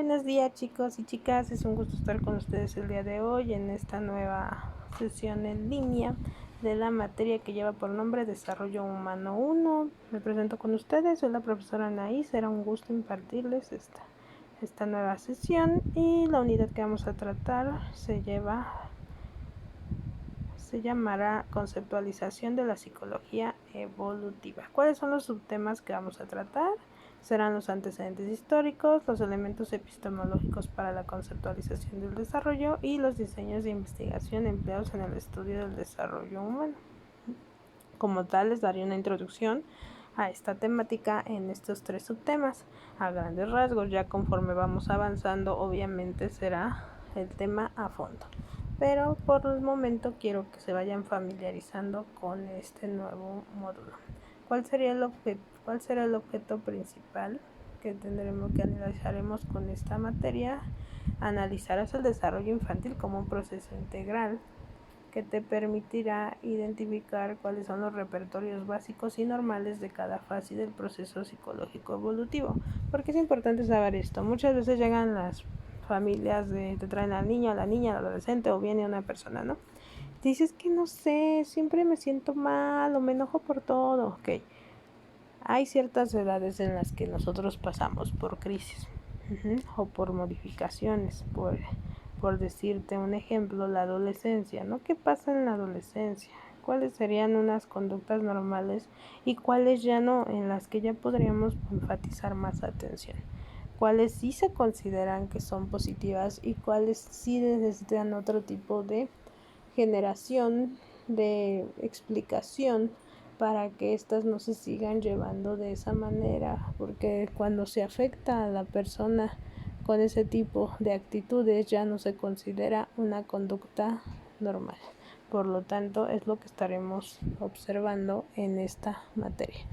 Buenos días, chicos y chicas, es un gusto estar con ustedes el día de hoy en esta nueva sesión en línea de la materia que lleva por nombre Desarrollo Humano 1. Me presento con ustedes, soy la profesora Anaí, será un gusto impartirles esta nueva sesión y la unidad que vamos a tratar se llamará Conceptualización de la Psicología Evolutiva. ¿Cuáles son los subtemas que vamos a tratar? Serán los antecedentes históricos, los elementos epistemológicos para la conceptualización del desarrollo y los diseños de investigación empleados en el estudio del desarrollo humano. Como tal, les daré una introducción a esta temática en estos tres subtemas. A grandes rasgos, ya conforme vamos avanzando, obviamente será el tema a fondo. Pero por el momento quiero que se vayan familiarizando con este nuevo módulo. ¿Cuál será el objeto principal que analizaremos con esta materia? Analizarás el desarrollo infantil como un proceso integral que te permitirá identificar cuáles son los repertorios básicos y normales de cada fase del proceso psicológico evolutivo. ¿Por qué es importante saber esto? Muchas veces llegan las familias te traen al niño, a la niña, al adolescente o viene una persona, ¿no? Dices que no sé, siempre me siento mal o me enojo por todo. Ok, hay ciertas edades en las que nosotros pasamos por crisis o por modificaciones, por decirte un ejemplo, la adolescencia, ¿no? ¿Qué pasa en la adolescencia? ¿Cuáles serían unas conductas normales y cuáles ya no, en las que ya podríamos enfatizar más atención? ¿Cuáles sí se consideran que son positivas y cuáles sí necesitan otro tipo de generación de explicación para que éstas no se sigan llevando de esa manera? Porque cuando se afecta a la persona con ese tipo de actitudes ya no se considera una conducta normal. Por lo tanto, es lo que estaremos observando en esta materia.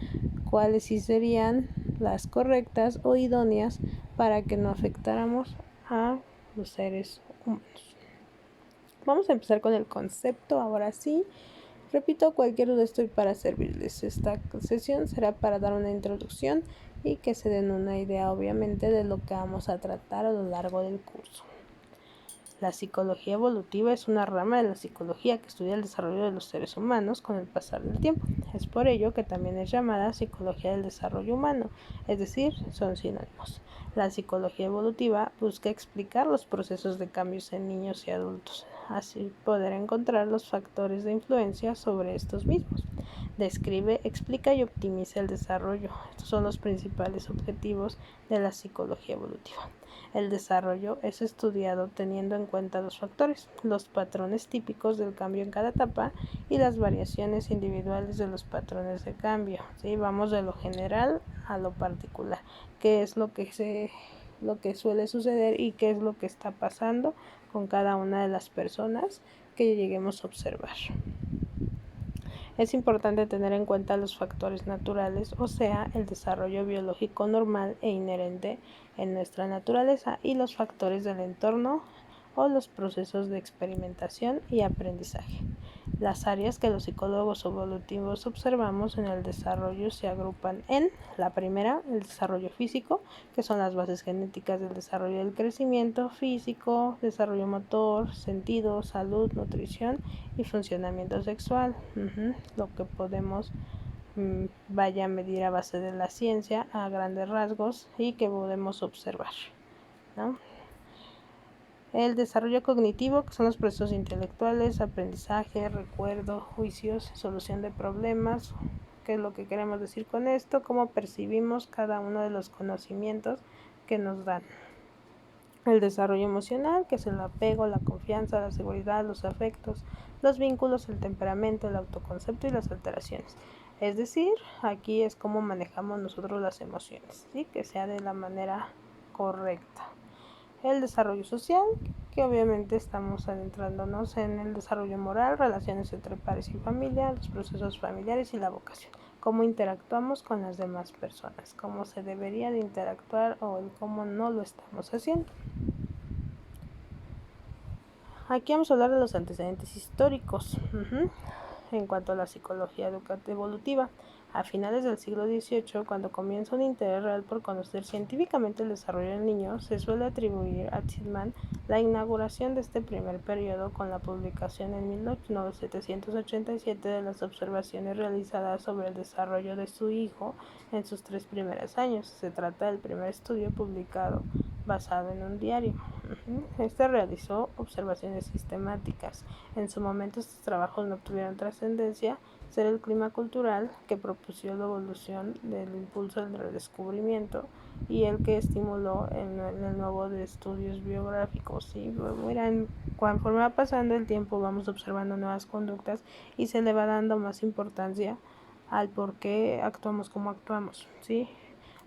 ¿Cuáles sí serían las correctas o idóneas para que no afectáramos a los seres humanos? Vamos a empezar con el concepto, ahora sí. Repito, cualquier duda estoy para servirles. Esta sesión será para dar una introducción y que se den una idea, obviamente, de lo que vamos a tratar a lo largo del curso. La psicología evolutiva es una rama de la psicología que estudia el desarrollo de los seres humanos con el pasar del tiempo. Es por ello que también es llamada psicología del desarrollo humano, es decir, son sinónimos. La psicología evolutiva busca explicar los procesos de cambios en niños y adultos, así poder encontrar los factores de influencia sobre estos mismos. Describe, explica y optimiza el desarrollo. Estos son los principales objetivos de la psicología evolutiva. El desarrollo es estudiado teniendo en cuenta dos factores: los patrones típicos del cambio en cada etapa y las variaciones individuales de los patrones de cambio. ¿Sí? Vamos de lo general a lo particular. ¿Qué es lo que suele suceder y qué es lo que está pasando con cada una de las personas que lleguemos a observar? Es importante tener en cuenta los factores naturales, o sea, el desarrollo biológico normal e inherente en nuestra naturaleza, y los factores del entorno o los procesos de experimentación y aprendizaje. Las áreas que los psicólogos evolutivos observamos en el desarrollo se agrupan en: la primera, el desarrollo físico, que son las bases genéticas del desarrollo del crecimiento físico, desarrollo motor, sentido, salud, nutrición y funcionamiento sexual. Lo que podemos vaya a medir a base de la ciencia a grandes rasgos y que podemos observar, ¿no? El desarrollo cognitivo, que son los procesos intelectuales, aprendizaje, recuerdo, juicios, solución de problemas. ¿Qué es lo que queremos decir con esto? Cómo percibimos cada uno de los conocimientos que nos dan. El desarrollo emocional, que es el apego, la confianza, la seguridad, los afectos, los vínculos, el temperamento, el autoconcepto y las alteraciones. Es decir, aquí es cómo manejamos nosotros las emociones, ¿sí? Que sea de la manera correcta. El desarrollo social, que obviamente estamos adentrándonos en el desarrollo moral, relaciones entre pares y familia, los procesos familiares y la vocación. Cómo interactuamos con las demás personas, cómo se debería de interactuar o el cómo no lo estamos haciendo. Aquí vamos a hablar de los antecedentes históricos. En cuanto a la psicología educativa evolutiva, A finales del siglo XVIII, cuando comienza un interés real por conocer científicamente el desarrollo del niño, se suele atribuir a Tillman la inauguración de este primer periodo con la publicación en 1787 de las observaciones realizadas sobre el desarrollo de su hijo en sus 3 primeros años. Se trata del primer estudio publicado basado en un diario. Este realizó observaciones sistemáticas. En su momento estos trabajos no obtuvieron trascendencia, ser el clima cultural que propuso la evolución del impulso del redescubrimiento y el que estimuló el nuevo de estudios biográficos. ¿Sí? Miren, conforme va pasando el tiempo vamos observando nuevas conductas y se le va dando más importancia al por qué actuamos como actuamos, ¿sí?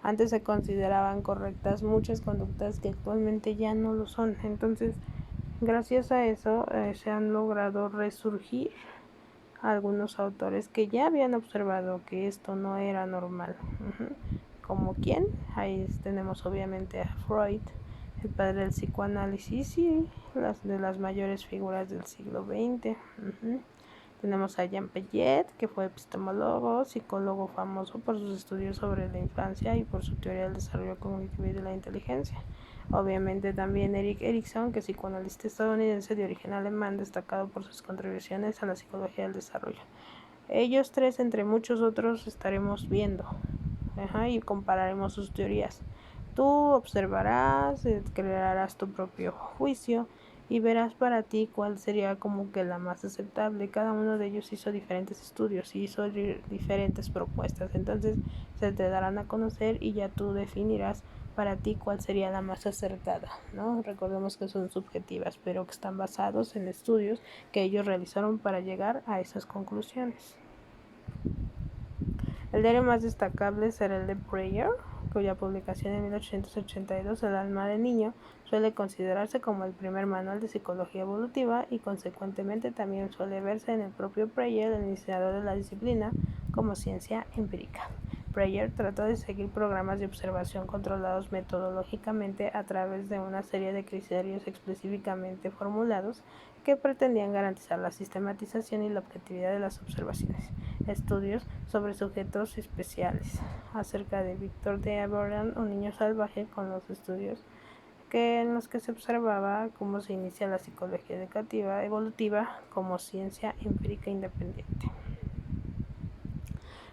Antes se consideraban correctas muchas conductas que actualmente ya no lo son. Entonces, gracias a eso se han logrado resurgir algunos autores que ya habían observado que esto no era normal. ¿Como quién? Ahí tenemos obviamente a Freud, el padre del psicoanálisis y de las mayores figuras del siglo XX. Tenemos a Jean Piaget, que fue epistemólogo, psicólogo famoso por sus estudios sobre la infancia y por su teoría del desarrollo cognitivo y de la inteligencia. Obviamente también Erik Erikson, que es psicoanalista estadounidense de origen alemán, destacado por sus contribuciones a la psicología del desarrollo. Ellos tres, entre muchos otros, estaremos viendo y compararemos sus teorías. Tú observarás, crearás tu propio juicio y verás para ti cuál sería como que la más aceptable. Cada uno de ellos hizo diferentes estudios y hizo diferentes propuestas, entonces se te darán a conocer y ya tú definirás para ti cuál sería la más acertada, ¿no? Recordemos que son subjetivas, pero que están basados en estudios que ellos realizaron para llegar a esas conclusiones. El diario más destacable será el de Breyer, cuya publicación en 1882, El alma del niño, suele considerarse como el primer manual de psicología evolutiva y consecuentemente también suele verse en el propio Breyer, el iniciador de la disciplina, como ciencia empírica. Breyer trató de seguir programas de observación controlados metodológicamente a través de una serie de criterios específicamente formulados que pretendían garantizar la sistematización y la objetividad de las observaciones. Estudios sobre sujetos especiales. Acerca de Victor de Aberdan, un niño salvaje, con los estudios en los que se observaba cómo se inicia la psicología educativa evolutiva como ciencia empírica independiente.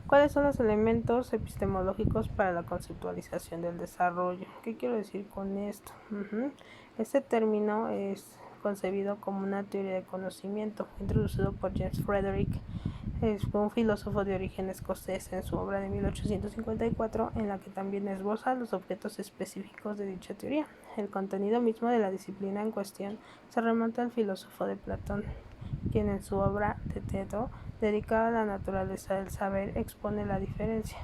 ¿Cuáles son los elementos epistemológicos para la conceptualización del desarrollo? ¿Qué quiero decir con esto? Este término es concebido como una teoría de conocimiento, introducido por James Frederick, un filósofo de origen escocés, en su obra de 1854, en la que también esboza los objetos específicos de dicha teoría. El contenido mismo de la disciplina en cuestión se remonta al filósofo de Platón, quien en su obra Teeteto, dedicada a la naturaleza del saber, expone la diferencia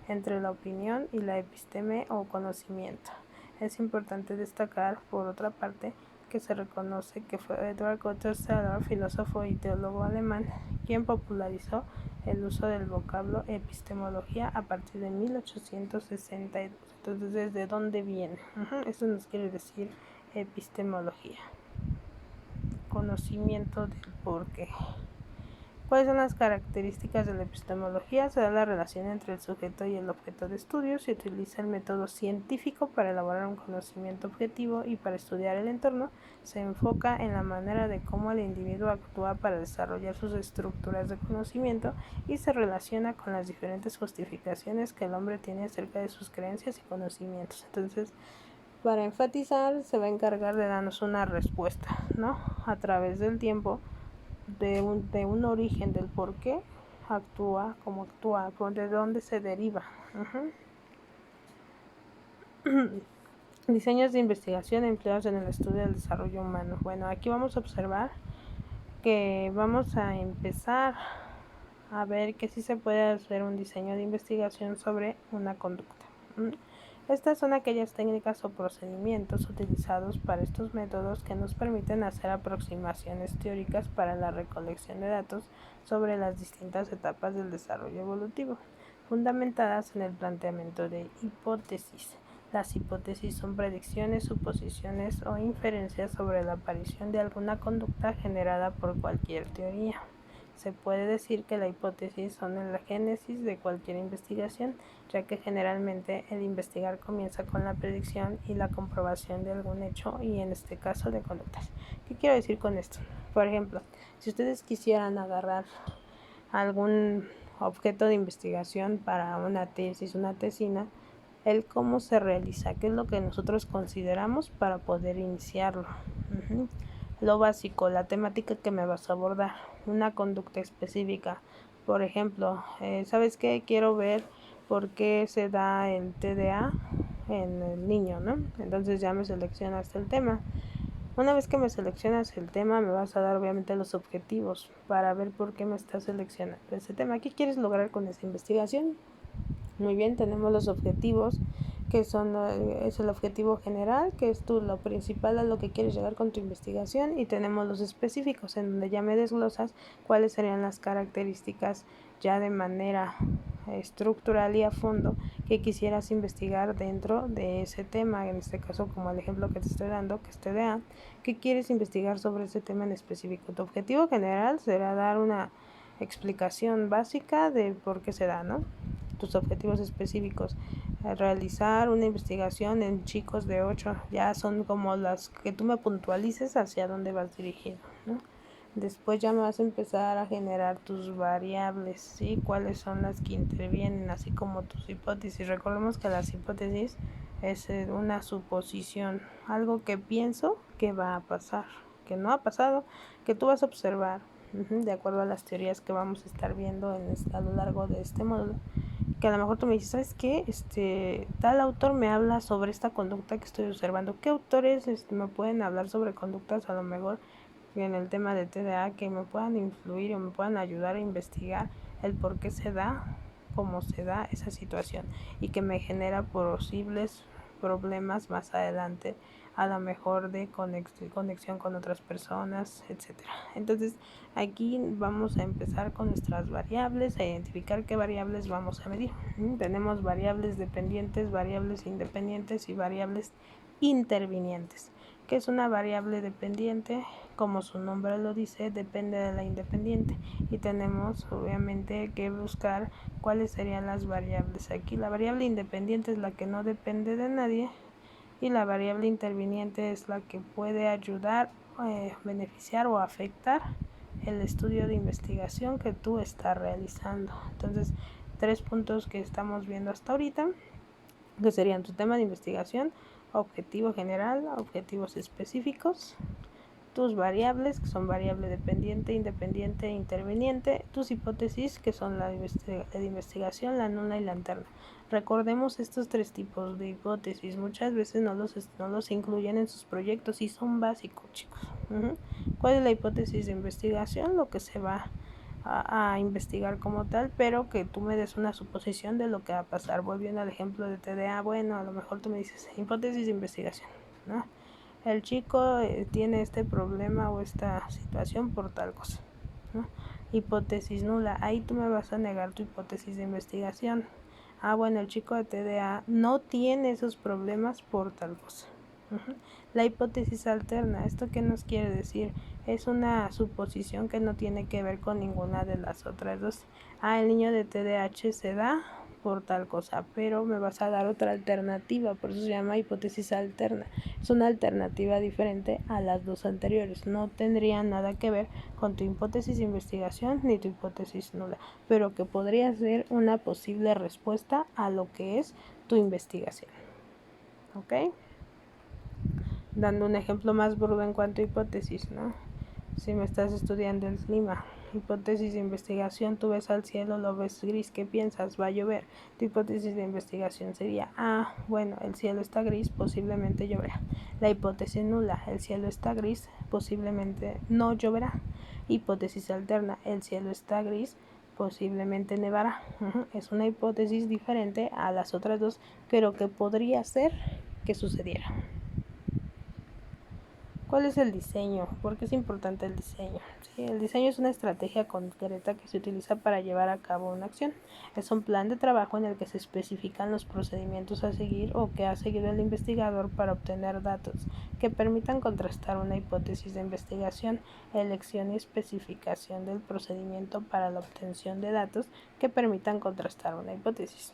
entre la opinión y la episteme o conocimiento. Es importante destacar, por otra parte, que se reconoce que fue Edward Gottschalk, filósofo y teólogo alemán, quien popularizó el uso del vocablo epistemología a partir de 1862. Entonces, ¿desde dónde viene? Eso nos quiere decir epistemología, conocimiento del porqué. ¿Cuáles son las características de la epistemología? Se da la relación entre el sujeto y el objeto de estudio, se utiliza el método científico para elaborar un conocimiento objetivo y para estudiar el entorno se enfoca en la manera de cómo el individuo actúa para desarrollar sus estructuras de conocimiento y se relaciona con las diferentes justificaciones que el hombre tiene acerca de sus creencias y conocimientos. Entonces, para enfatizar, se va a encargar de darnos una respuesta, ¿no? A través del tiempo, de un origen del por qué actúa como actúa, de dónde se deriva. Diseños de investigación empleados en el estudio del desarrollo humano. Bueno, aquí vamos a observar que vamos a empezar a ver que sí se puede hacer un diseño de investigación sobre una conducta. Estas son aquellas técnicas o procedimientos utilizados para estos métodos que nos permiten hacer aproximaciones teóricas para la recolección de datos sobre las distintas etapas del desarrollo evolutivo, fundamentadas en el planteamiento de hipótesis. Las hipótesis son predicciones, suposiciones o inferencias sobre la aparición de alguna conducta generada por cualquier teoría. Se puede decir que la hipótesis son la génesis de cualquier investigación, ya que generalmente el investigar comienza con la predicción y la comprobación de algún hecho y en este caso de conductas. ¿Qué quiero decir con esto? Por ejemplo, si ustedes quisieran agarrar algún objeto de investigación para una tesis, una tesina, el cómo se realiza, qué es lo que nosotros consideramos para poder iniciarlo. Lo básico, la temática que me vas a abordar, una conducta específica. Por ejemplo, ¿sabes qué? Quiero ver por qué se da el TDA en el niño, ¿no? Entonces ya me seleccionaste el tema. Una vez que me seleccionas el tema, me vas a dar obviamente los objetivos para ver por qué me estás seleccionando ese tema. ¿Qué quieres lograr con esa investigación? Muy bien, tenemos los objetivos, que son es el objetivo general, que es lo principal a lo que quieres llegar con tu investigación, y tenemos los específicos, en donde ya me desglosas cuáles serían las características ya de manera estructural y a fondo que quisieras investigar dentro de ese tema, en este caso como el ejemplo que te estoy dando, que es TDA, que quieres investigar sobre ese tema en específico. Tu objetivo general será dar una explicación básica de por qué se da, ¿no? Tus objetivos específicos, realizar una investigación en chicos de 8, ya son como las que tú me puntualices hacia dónde vas dirigido, ¿no? Después ya me vas a empezar a generar tus variables, ¿sí? Cuáles son las que intervienen, así como tus hipótesis. Recordemos que las hipótesis es una suposición, algo que pienso que va a pasar, que no ha pasado, que tú vas a observar, de acuerdo a las teorías que vamos a estar viendo a lo largo de este módulo. Que a lo mejor tú me dices, ¿sabes qué? Tal autor me habla sobre esta conducta que estoy observando. ¿Qué autores me pueden hablar sobre conductas a lo mejor en el tema de TDA que me puedan influir o me puedan ayudar a investigar el por qué se da, cómo se da esa situación y que me genera posibles problemas más adelante, a lo mejor de conexión con otras personas, etcétera? Entonces aquí vamos a empezar con nuestras variables, a identificar qué variables vamos a medir. Tenemos variables dependientes, variables independientes y variables intervinientes. ¿Qué es una variable dependiente? Como su nombre lo dice, depende de la independiente, y tenemos obviamente que buscar cuáles serían las variables aquí. La variable independiente es la que no depende de nadie, y la variable interviniente es la que puede ayudar, beneficiar o afectar el estudio de investigación que tú estás realizando. Entonces, 3 puntos que estamos viendo hasta ahorita, que serían tu tema de investigación, objetivo general, objetivos específicos, tus variables, que son variable dependiente, independiente e interviniente, tus hipótesis, que son la de investigación, la nula y la alterna. Recordemos estos 3 tipos de hipótesis, muchas veces no los incluyen en sus proyectos y son básicos, chicos. ¿Cuál es la hipótesis de investigación? Lo que se va a investigar como tal, pero que tú me des una suposición de lo que va a pasar. Volviendo al ejemplo de TDA, bueno, a lo mejor tú me dices hipótesis de investigación, ¿no? El chico tiene este problema o esta situación por tal cosa, ¿no? Hipótesis nula, ahí tú me vas a negar tu hipótesis de investigación. Bueno, el chico de TDA no tiene esos problemas por tal cosa. La hipótesis alterna, ¿esto qué nos quiere decir? Es una suposición que no tiene que ver con ninguna de las otras dos. El niño de TDAH se da por tal cosa, pero me vas a dar otra alternativa, por eso se llama hipótesis alterna. Es una alternativa diferente a las dos anteriores, no tendría nada que ver con tu hipótesis de investigación ni tu hipótesis nula, pero que podría ser una posible respuesta a lo que es tu investigación. ¿Ok? Dando un ejemplo más burdo en cuanto a hipótesis, ¿no? Si me estás estudiando el clima, hipótesis de investigación, tú ves al cielo, lo ves gris, ¿qué piensas? Va a llover. Tu hipótesis de investigación sería, bueno, el cielo está gris, posiblemente lloverá. La hipótesis nula, el cielo está gris, posiblemente no lloverá. Hipótesis alterna, el cielo está gris, posiblemente nevará. Es una hipótesis diferente a las otras dos, pero que podría ser que sucediera. ¿Cuál es el diseño? ¿Por qué es importante el diseño? Sí, el diseño es una estrategia concreta que se utiliza para llevar a cabo una acción. Es un plan de trabajo en el que se especifican los procedimientos a seguir o que ha seguido el investigador para obtener datos que permitan contrastar una hipótesis de investigación, elección y especificación del procedimiento para la obtención de datos que permitan contrastar una hipótesis.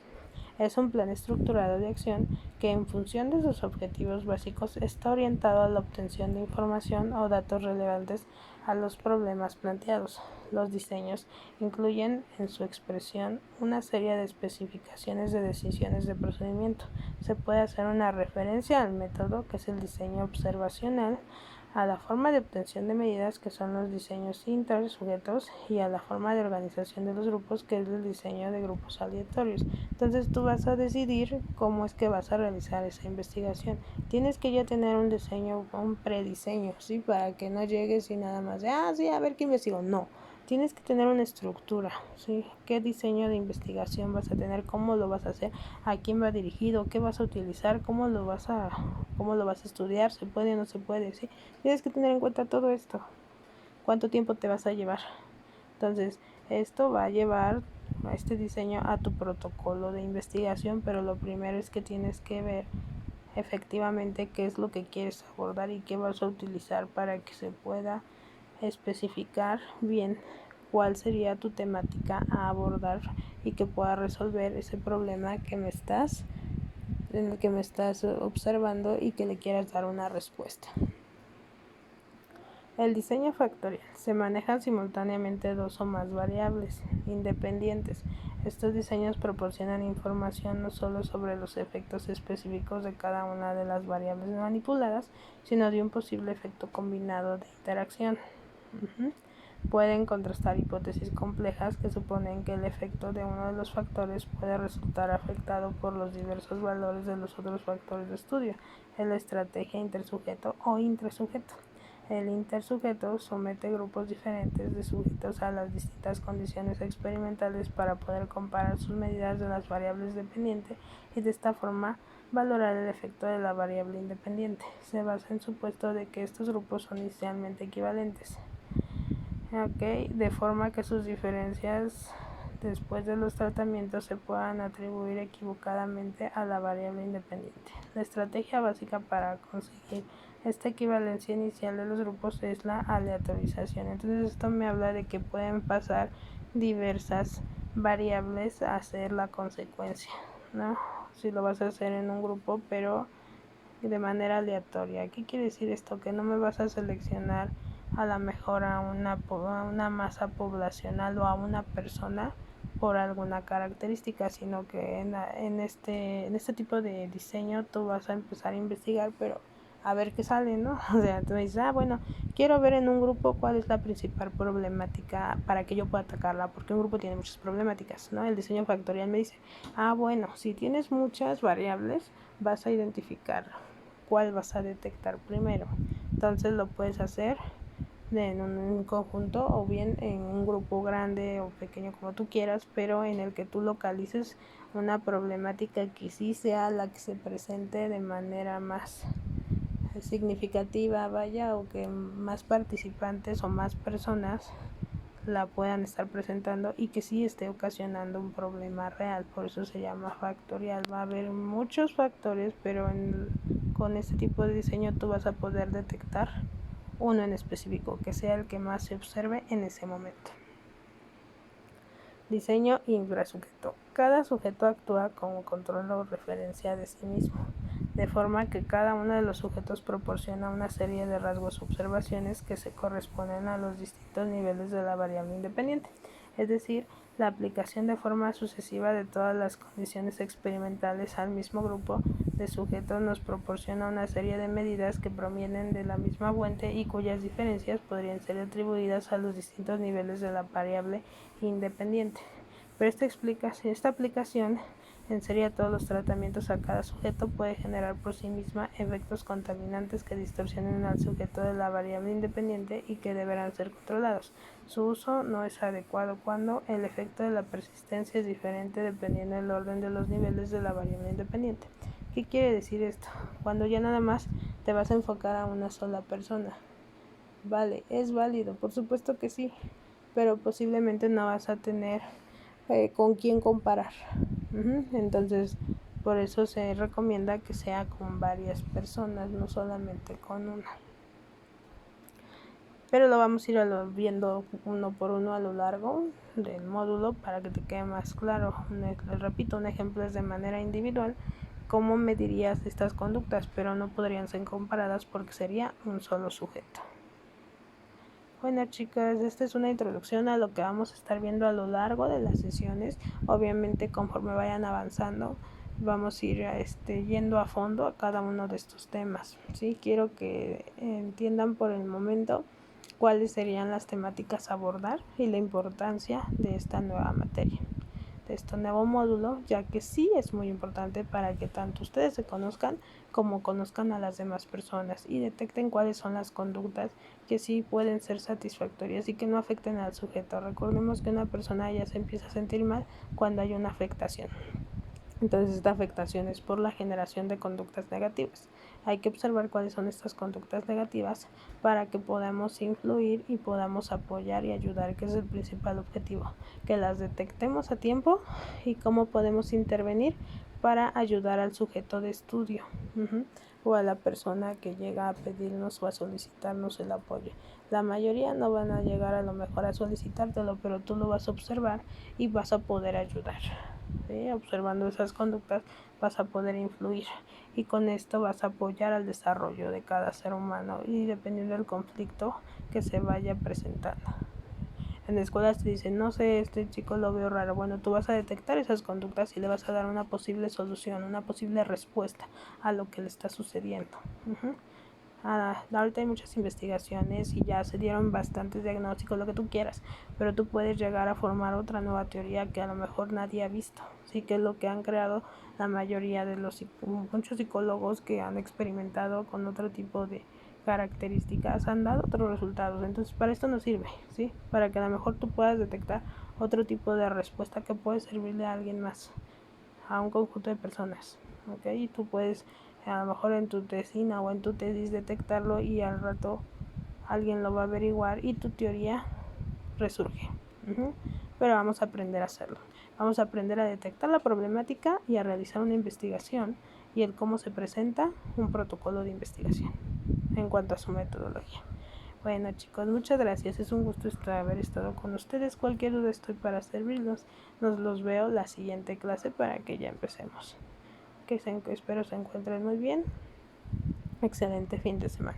Es un plan estructurado de acción que, en función de sus objetivos básicos, está orientado a la obtención de información o datos relevantes a los problemas planteados. Los diseños incluyen en su expresión una serie de especificaciones de decisiones de procedimiento. Se puede hacer una referencia al método, que es el diseño observacional, a la forma de obtención de medidas, que son los diseños intersujetos, y a la forma de organización de los grupos, que es el diseño de grupos aleatorios. Entonces tú vas a decidir cómo es que vas a realizar esa investigación. Tienes que ya tener un diseño, un prediseño, ¿sí? Para que no llegues y nada más de, sí, a ver qué investigo. No, tienes que tener una estructura, ¿sí? ¿Qué diseño de investigación vas a tener? ¿Cómo lo vas a hacer? ¿A quién va dirigido? ¿Qué vas a utilizar? ¿Cómo lo vas a estudiar? ¿Se puede o no se puede? ¿Sí? Tienes que tener en cuenta todo esto. ¿Cuánto tiempo te vas a llevar? Entonces, esto va a llevar a este diseño a tu protocolo de investigación, pero lo primero es que tienes que ver efectivamente qué es lo que quieres abordar y qué vas a utilizar para que se pueda especificar bien cuál sería tu temática a abordar y que pueda resolver ese problema en el que me estás observando y que le quieras dar una respuesta. El diseño factorial. Se manejan simultáneamente dos o más variables independientes. Estos diseños proporcionan información no solo sobre los efectos específicos de cada una de las variables manipuladas, sino de un posible efecto combinado de interacción. Pueden contrastar hipótesis complejas que suponen que el efecto de uno de los factores puede resultar afectado por los diversos valores de los otros factores de estudio. Es la estrategia intersujeto o intrasujeto. El intersujeto somete grupos diferentes de sujetos a las distintas condiciones experimentales para poder comparar sus medidas de las variables dependientes y de esta forma valorar el efecto de la variable independiente. Se basa en el supuesto de que estos grupos son inicialmente equivalentes, de forma que sus diferencias después de los tratamientos se puedan atribuir equivocadamente a la variable independiente. La estrategia básica para conseguir esta equivalencia inicial de los grupos es la aleatorización. Entonces esto me habla de que pueden pasar diversas variables a ser la consecuencia, ¿no? Si lo vas a hacer en un grupo, pero de manera aleatoria. ¿Qué quiere decir esto? Que no me vas a seleccionar a lo mejor a una masa poblacional o a una persona por alguna característica, sino que en este tipo de diseño tú vas a empezar a investigar, pero a ver qué sale, ¿no? O sea, tú dices, bueno, quiero ver en un grupo cuál es la principal problemática para que yo pueda atacarla, porque un grupo tiene muchas problemáticas, ¿no? El diseño factorial me dice, bueno, si tienes muchas variables, vas a identificar cuál vas a detectar primero. Entonces lo puedes hacer en un conjunto o bien en un grupo grande o pequeño como tú quieras, pero en el que tú localices una problemática que sí sea la que se presente de manera más significativa, o que más participantes o más personas la puedan estar presentando y que sí esté ocasionando un problema real. Por eso se llama factorial. Va a haber muchos factores, pero con este tipo de diseño tú vas a poder detectar uno en específico, que sea el que más se observe en ese momento. Diseño infrasujeto. Cada sujeto actúa como control o referencia de sí mismo, de forma que cada uno de los sujetos proporciona una serie de rasgos o observaciones que se corresponden a los distintos niveles de la variable independiente, es decir, la aplicación de forma sucesiva de todas las condiciones experimentales al mismo grupo de sujetos nos proporciona una serie de medidas que provienen de la misma fuente y cuyas diferencias podrían ser atribuidas a los distintos niveles de la variable independiente. Pero esta aplicación en serie a todos los tratamientos a cada sujeto puede generar por sí misma efectos contaminantes que distorsionen al sujeto de la variable independiente y que deberán ser controlados. Su uso no es adecuado cuando el efecto de la persistencia es diferente dependiendo del orden de los niveles de la variable independiente. ¿Qué quiere decir esto? Cuando ya nada más te vas a enfocar a una sola persona. Vale, es válido, por supuesto que sí, pero posiblemente no vas a tener con quién comparar. Entonces, por eso se recomienda que sea con varias personas, no solamente con una. Pero lo vamos a ir viendo uno por uno a lo largo del módulo para que te quede más claro. Les repito, un ejemplo es de manera individual cómo medirías estas conductas, pero no podrían ser comparadas porque sería un solo sujeto. Bueno, chicas, esta es una introducción a lo que vamos a estar viendo a lo largo de las sesiones. Obviamente, conforme vayan avanzando, vamos a ir yendo a fondo a cada uno de estos temas. ¿Sí? Quiero que entiendan por el momento cuáles serían las temáticas a abordar y la importancia de esta nueva materia, de este nuevo módulo, ya que sí es muy importante para que tanto ustedes se conozcan como conozcan a las demás personas y detecten cuáles son las conductas que sí pueden ser satisfactorias y que no afecten al sujeto. Recordemos que una persona ya se empieza a sentir mal cuando hay una afectación. Entonces esta afectación es por la generación de conductas negativas. Hay que observar cuáles son estas conductas negativas para que podamos influir y podamos apoyar y ayudar, que es el principal objetivo, que las detectemos a tiempo y cómo podemos intervenir para ayudar al sujeto de estudio o a la persona que llega a pedirnos o a solicitarnos el apoyo. La mayoría no van a llegar a lo mejor a solicitártelo, pero tú lo vas a observar y vas a poder ayudar. ¿Sí? Observando esas conductas vas a poder influir y con esto vas a apoyar al desarrollo de cada ser humano y dependiendo del conflicto que se vaya presentando. En la escuela te dicen, no sé, este chico lo veo raro. Bueno, tú vas a detectar esas conductas y le vas a dar una posible solución, una posible respuesta a lo que le está sucediendo. Ahorita hay muchas investigaciones y ya se dieron bastantes diagnósticos, lo que tú quieras, pero tú puedes llegar a formar otra nueva teoría que a lo mejor nadie ha visto. Sí, que es lo que han creado la mayoría de muchos psicólogos que han experimentado con otro tipo de características, han dado otros resultados. Entonces para esto nos sirve, ¿sí? Para que a lo mejor tú puedas detectar otro tipo de respuesta que puede servirle a alguien más, a un conjunto de personas, ¿ok? Y tú puedes a lo mejor en tu tesina o en tu tesis detectarlo y al rato alguien lo va a averiguar y tu teoría resurge. Pero vamos a aprender a hacerlo. Vamos a aprender a detectar la problemática y a realizar una investigación y el cómo se presenta un protocolo de investigación en cuanto a su metodología. Bueno, chicos, muchas gracias. Es un gusto haber estado con ustedes. Cualquier duda estoy para servirlos. Nos los veo la siguiente clase para que ya empecemos. Espero se encuentren muy bien. Excelente fin de semana.